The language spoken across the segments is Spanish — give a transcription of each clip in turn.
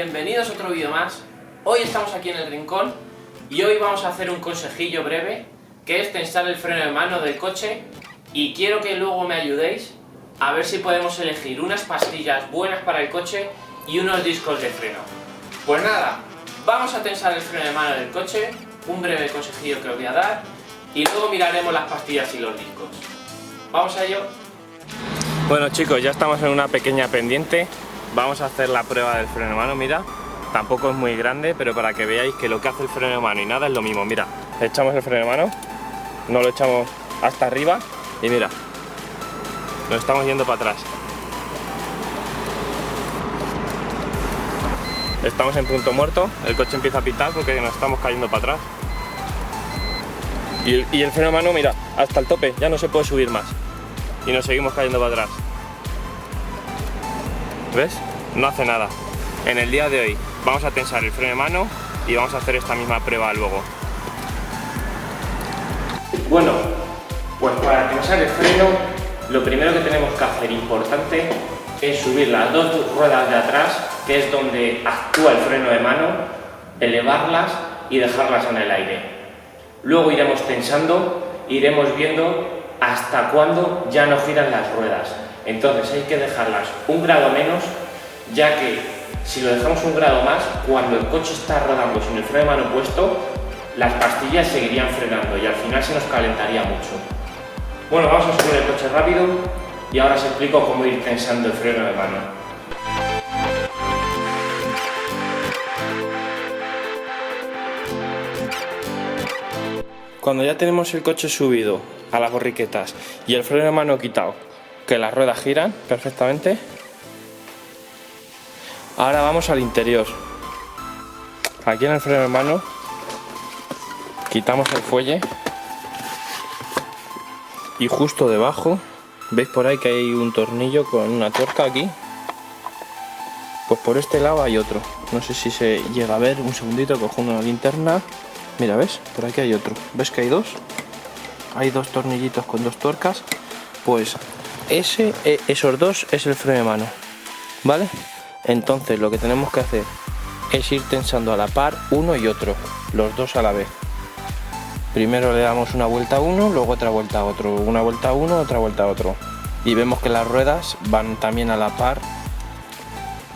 bienvenidos a otro vídeo más. Hoy estamos aquí en el rincón y hoy vamos a hacer un consejillo breve, que es tensar el freno de mano del coche, y quiero que luego me ayudéis a ver si podemos elegir unas pastillas buenas para el coche y unos discos de freno. Pues nada, vamos a tensar el freno de mano del coche, un breve consejillo que os voy a dar, y luego miraremos las pastillas y los discos. ¿Vamos a ello? Bueno chicos, ya estamos en una pequeña pendiente. Vamos a hacer la prueba del freno de mano, mira. Tampoco es muy grande, pero para que veáis que lo que hace el freno de mano y nada es lo mismo. Mira, echamos el freno de mano, no lo echamos hasta arriba y mira, nos estamos yendo para atrás. Estamos en punto muerto, el coche empieza a pitar porque nos estamos cayendo para atrás. Y el freno de mano, mira, hasta el tope, ya no se puede subir más. Y nos seguimos cayendo para atrás. ¿Ves? No hace nada. En el día de hoy vamos a tensar el freno de mano y vamos a hacer esta misma prueba luego. Bueno, pues para tensar el freno, lo primero que tenemos que hacer importante es subir las dos ruedas de atrás, que es donde actúa el freno de mano, elevarlas y dejarlas en el aire. Luego iremos tensando, iremos viendo hasta cuándo ya no giran las ruedas. Entonces hay que dejarlas un grado menos, ya que si lo dejamos un grado más, cuando el coche está rodando sin el freno de mano puesto, las pastillas seguirían frenando y al final se nos calentaría mucho. Bueno, vamos a subir el coche rápido y ahora os explico cómo ir tensando el freno de mano. Cuando ya tenemos el coche subido a las borriquetas y el freno de mano quitado, que las ruedas giran perfectamente, ahora vamos al interior. Aquí en el freno de mano quitamos el fuelle y justo debajo, veis por ahí que hay un tornillo con una tuerca aquí. Pues por este lado hay otro, no sé si se llega a ver, un segundito, cojo una linterna. Mira, ¿ves? Por aquí hay otro, ¿ves que hay dos? Hay dos tornillitos con dos tuercas. Pues esos dos es el freno de mano, ¿vale? Entonces lo que tenemos que hacer es ir tensando a la par uno y otro, los dos a la vez. Primero le damos una vuelta a uno, luego otra vuelta a otro, una vuelta a uno, otra vuelta a otro. Y vemos que las ruedas van también a la par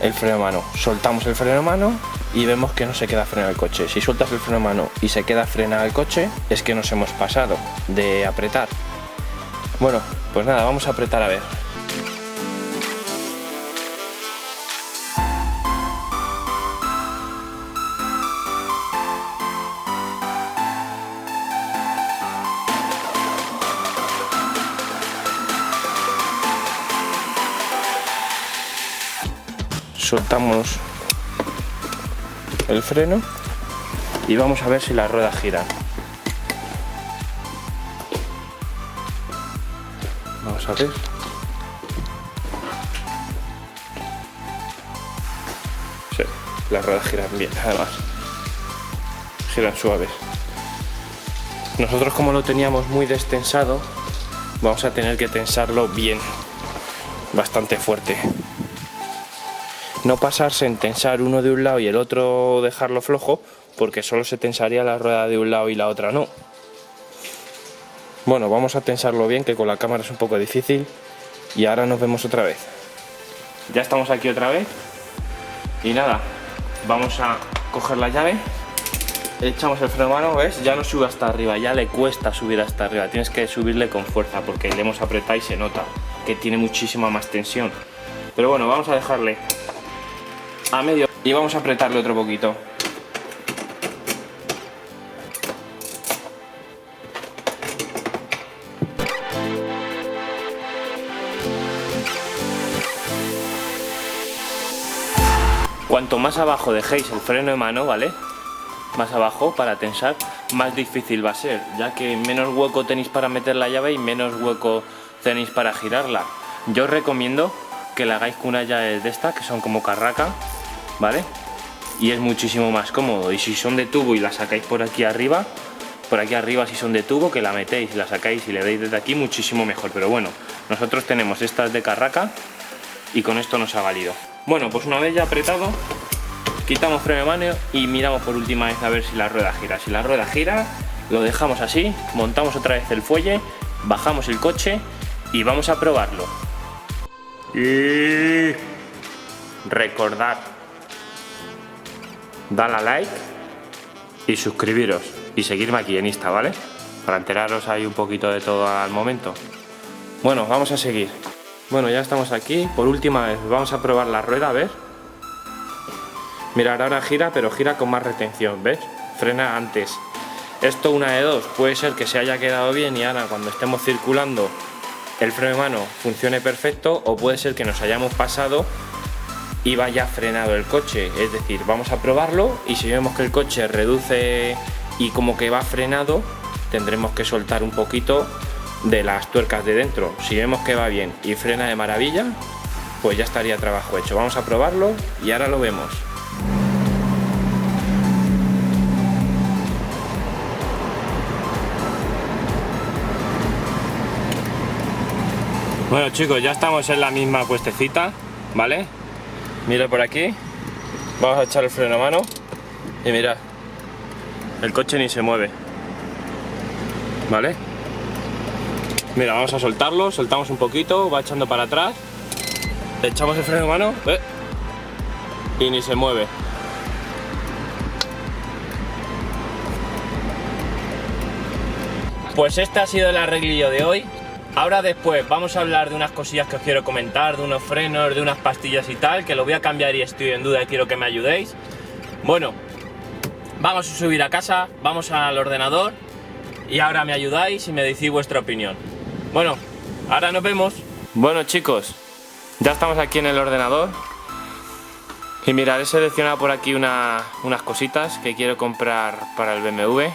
el freno de mano. Soltamos el freno de mano y vemos que no se queda frenado el coche. Si sueltas el freno de mano y se queda frenado el coche, es que nos hemos pasado de apretar. Bueno, pues nada, vamos a apretar a ver. Soltamos el freno y vamos a ver si las ruedas giran. Vamos a ver. Sí, las ruedas giran bien, además. Giran suaves. Nosotros, como lo teníamos muy destensado, vamos a tener que tensarlo bien, bastante fuerte. No pasarse en tensar uno de un lado y el otro dejarlo flojo, porque solo se tensaría la rueda de un lado y la otra no. Bueno, vamos a tensarlo bien, que con la cámara es un poco difícil, y ahora nos vemos otra vez. Ya estamos aquí otra vez y nada, vamos a coger la llave, echamos el freno de mano, ¿ves? Ya no sube hasta arriba, ya le cuesta subir hasta arriba, tienes que subirle con fuerza porque le hemos apretado y se nota que tiene muchísima más tensión. Pero bueno, vamos a dejarle a medio y vamos a apretarle otro poquito. Cuanto más abajo dejéis el freno de mano, ¿vale? Más abajo para tensar, más difícil va a ser, ya que menos hueco tenéis para meter la llave y menos hueco tenéis para girarla. Yo os recomiendo que la hagáis con una llave de estas, que son como carraca, ¿vale? Y es muchísimo más cómodo. Y si son de tubo y la sacáis por aquí arriba si son de tubo, que la metéis y la sacáis y le dais desde aquí, muchísimo mejor. Pero bueno, nosotros tenemos estas de carraca y con esto nos ha valido. Bueno, pues una vez ya apretado, quitamos freno de mano y miramos por última vez a ver si la rueda gira. Si la rueda gira, lo dejamos así, montamos otra vez el fuelle, bajamos el coche y vamos a probarlo. Y recordad, dale a like y suscribiros y seguirme aquí en Insta, ¿vale? Para enteraros ahí un poquito de todo al momento. Bueno, vamos a seguir. Bueno, ya estamos aquí. Por última vez vamos a probar la rueda, a ver. Mirad, ahora gira, pero gira con más retención, ¿ves? Frena antes. Esto una de dos, puede ser que se haya quedado bien y ahora cuando estemos circulando el freno de mano funcione perfecto, o puede ser que nos hayamos pasado y vaya frenado el coche. Es decir, vamos a probarlo y si vemos que el coche reduce y como que va frenado, tendremos que soltar un poquito de las tuercas de dentro. Si vemos que va bien y frena de maravilla, pues ya estaría trabajo hecho. Vamos a probarlo y ahora lo vemos. Bueno chicos, ya estamos en la misma puestecita, ¿vale? Mira por aquí, vamos a echar el freno a mano y mirad, el coche ni se mueve, ¿vale? Mira, vamos a soltarlo, soltamos un poquito, va echando para atrás, echamos el freno a mano y ni se mueve. Pues este ha sido el arreglillo de hoy. Ahora después vamos a hablar de unas cosillas que os quiero comentar, de unos frenos, de unas pastillas y tal, que lo voy a cambiar y estoy en duda y quiero que me ayudéis. Bueno, vamos a subir a casa, vamos al ordenador y ahora me ayudáis y me decís vuestra opinión. Bueno, ahora nos vemos. Bueno chicos, ya estamos aquí en el ordenador y mirad, he seleccionado por aquí unas cositas que quiero comprar para el BMW.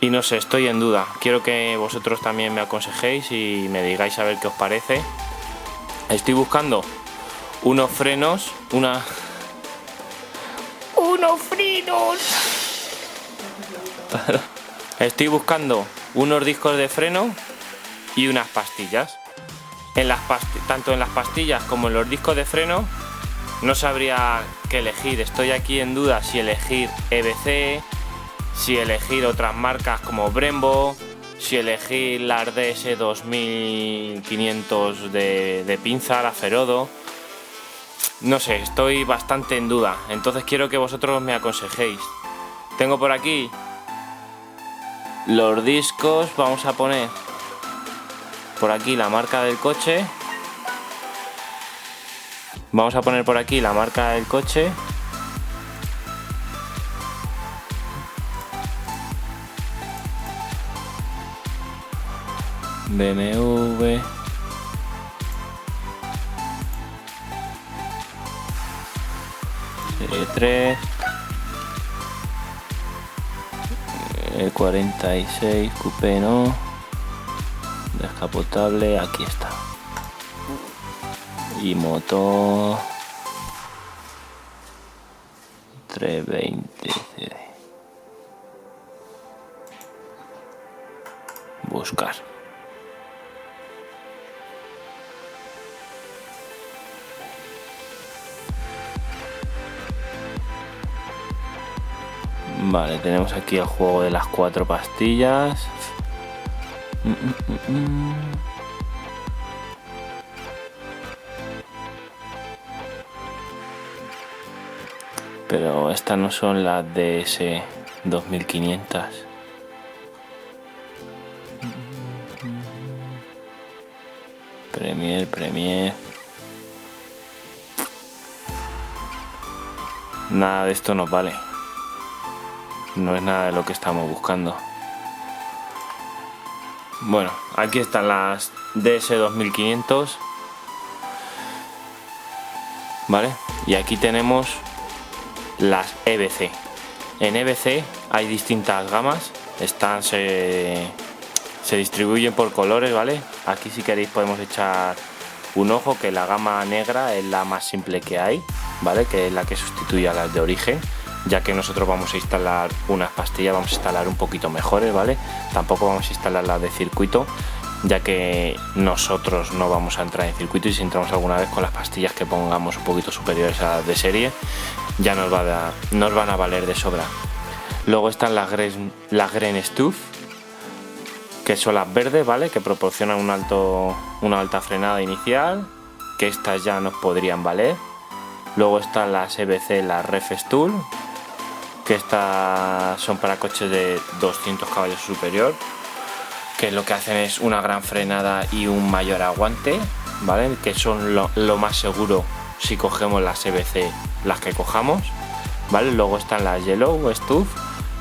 Y no sé, estoy en duda. Quiero que vosotros también me aconsejéis y me digáis a ver qué os parece. Estoy buscando unos frenos, unos frenos. Estoy buscando unos discos de freno y unas pastillas. Tanto en las pastillas como en los discos de freno no sabría qué elegir. Estoy aquí en duda si elegir EBC, si elegir otras marcas como Brembo, si elegir las DS 2500 de pinza, la Ferodo. No sé, estoy bastante en duda, entonces quiero que vosotros me aconsejéis. Tengo por aquí los discos, vamos a poner por aquí la marca del coche. Vamos a poner por aquí la marca del coche. BMW Serie 3, el 46 coupé no, descapotable, aquí está, y motor 320 CD. Buscar. Vale, tenemos aquí el juego de las 4 pastillas. Pero estas no son las DS 2500. Premier. Nada de esto nos vale. No es nada de lo que estamos buscando. Bueno, aquí están las DS 2500, ¿vale? Y aquí tenemos las EBC. En EBC hay distintas gamas, se distribuyen por colores, ¿vale? Aquí si queréis podemos echar un ojo, que la gama negra es la más simple que hay, ¿vale? Que es la que sustituye a las de origen. Ya que nosotros vamos a instalar unas pastillas, vamos a instalar un poquito mejores, ¿vale? Tampoco vamos a instalar las de circuito, ya que nosotros no vamos a entrar en circuito, y si entramos alguna vez con las pastillas que pongamos un poquito superiores a las de serie, ya nos van a valer de sobra. Luego están las Green Stuff, que son las verdes, ¿vale? Que proporcionan una alta frenada inicial, que estas ya nos podrían valer. Luego están las EBC, las Ref Stool, que estas son para coches de 200 caballos superior, que lo que hacen es una gran frenada y un mayor aguante, ¿vale? Que son lo más seguro si cogemos las EBC, las que cojamos, ¿vale? Luego están las Yellow Stuff,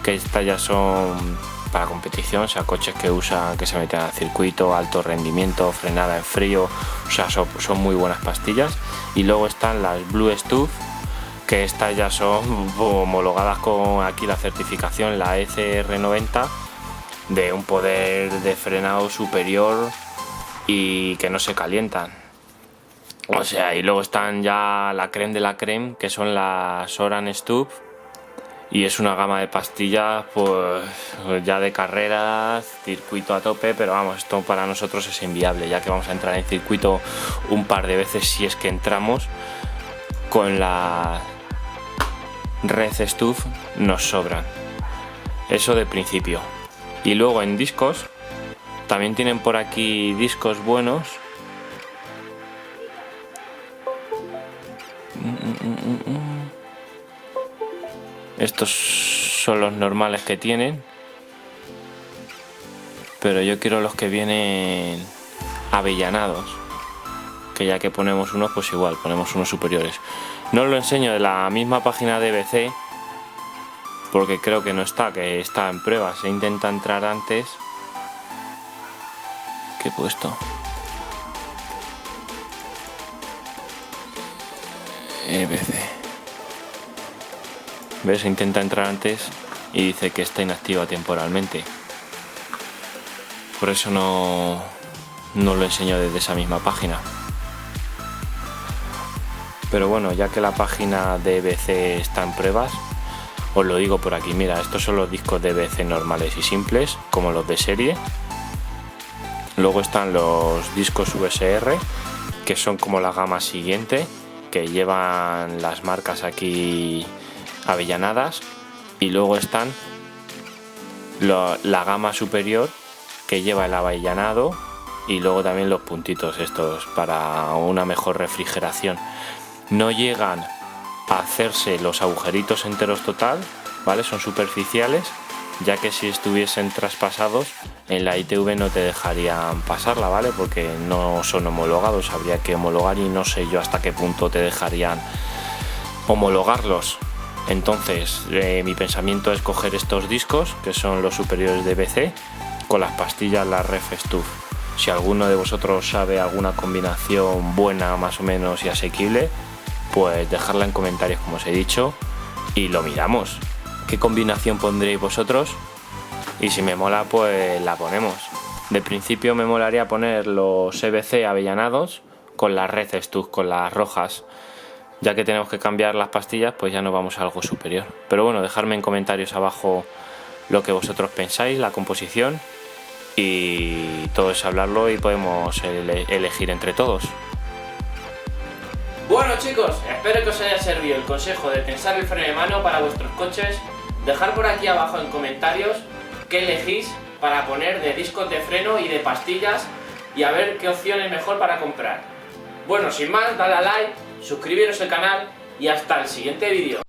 que estas ya son para competición, o sea, coches que se meten al circuito, alto rendimiento, frenada en frío, o sea, son muy buenas pastillas. Y luego están las Blue Stuff, que estas ya son homologadas con aquí la certificación, la ECR90, de un poder de frenado superior y que no se calientan. O sea, y luego están ya la creme de la creme, que son las Oran Stuff, y es una gama de pastillas pues ya de carreras, circuito a tope, pero vamos, esto para nosotros es inviable, ya que vamos a entrar en circuito un par de veces si es que entramos. Con la Red Stuff nos sobran, eso de principio. Y luego en discos también tienen por aquí discos buenos. Estos son los normales que tienen, pero yo quiero los que vienen avellanados, que ya que ponemos unos, pues igual ponemos unos superiores. No os lo enseño de la misma página de EBC, porque creo que no está, que está en pruebas. Se intenta entrar antes. ¿Qué he puesto? EBC. ¿Ves? Intenta entrar antes y dice que está inactiva temporalmente. Por eso no lo enseño desde esa misma página. Pero bueno, ya que la página de EBC está en pruebas, os lo digo por aquí. Mira, estos son los discos de EBC normales y simples, como los de serie. Luego están los discos VSR, que son como la gama siguiente, que llevan las marcas aquí avellanadas. Y luego están la gama superior, que lleva el avellanado, y luego también los puntitos estos para una mejor refrigeración. No llegan a hacerse los agujeritos enteros total, ¿vale? Son superficiales, ya que si estuviesen traspasados en la ITV no te dejarían pasarla, ¿vale? Porque no son homologados, habría que homologar y no sé yo hasta qué punto te dejarían homologarlos. Entonces mi pensamiento es coger estos discos, que son los superiores de EBC, con las pastillas, la Ref Stuff. Si alguno de vosotros sabe alguna combinación buena más o menos y asequible, pues dejadla en comentarios, como os he dicho, y lo miramos. ¿Qué combinación pondréis vosotros? Y si me mola, pues la ponemos. De principio me molaría poner los EBC avellanados con las Red Stuff, con las rojas. Ya que tenemos que cambiar las pastillas, pues ya nos vamos a algo superior. Pero bueno, dejadme en comentarios abajo lo que vosotros pensáis, la composición, y todo es hablarlo y podemos elegir entre todos. Bueno chicos, espero que os haya servido el consejo de tensar el freno de mano para vuestros coches. Dejad por aquí abajo en comentarios qué elegís para poner de discos de freno y de pastillas, y a ver qué opción es mejor para comprar. Bueno, sin más, dale a like, suscribiros al canal y hasta el siguiente vídeo.